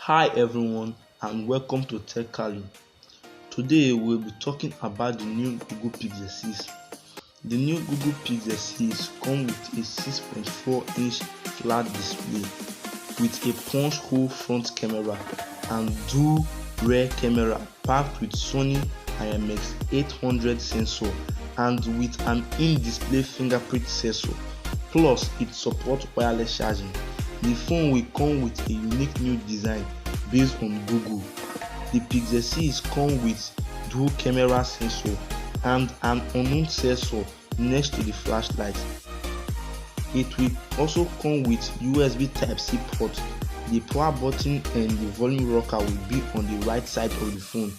Hi everyone and welcome to TechCali. Today we'll be talking about the new Google Pixel 6. The new Google Pixel 6 comes with a 6.4-inch flat display with a punch-hole front camera and dual rear camera packed with Sony IMX800 sensor and with an in-display fingerprint sensor. Plus, it supports wireless charging. The phone will come with a unique new design based on Google. The Pixel 6 comes with dual camera sensor and an unknown sensor next to the flashlight. It will also come with USB Type-C port. The power button and the volume rocker will be on the right side of the phone.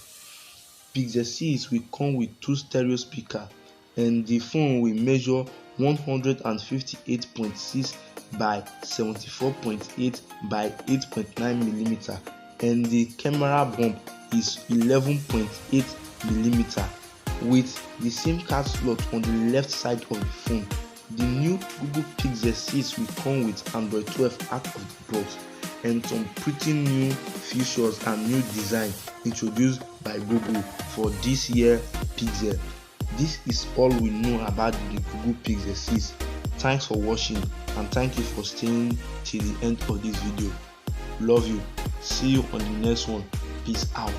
Pixel 6 will come with two stereo speakers and the phone will measure 158.6 by 74.8 by 8.9mm and the camera bump is 11.8mm with the SIM card slot on the left side of the phone. The new Google Pixel 6 will come with Android 12 out of the box and some pretty new features and new design introduced by Google for this year Pixel. This is all we know about the Google Pixel 6. Thanks for watching and thank you for staying till the end of this video. Love you. See you on the next one. Peace out.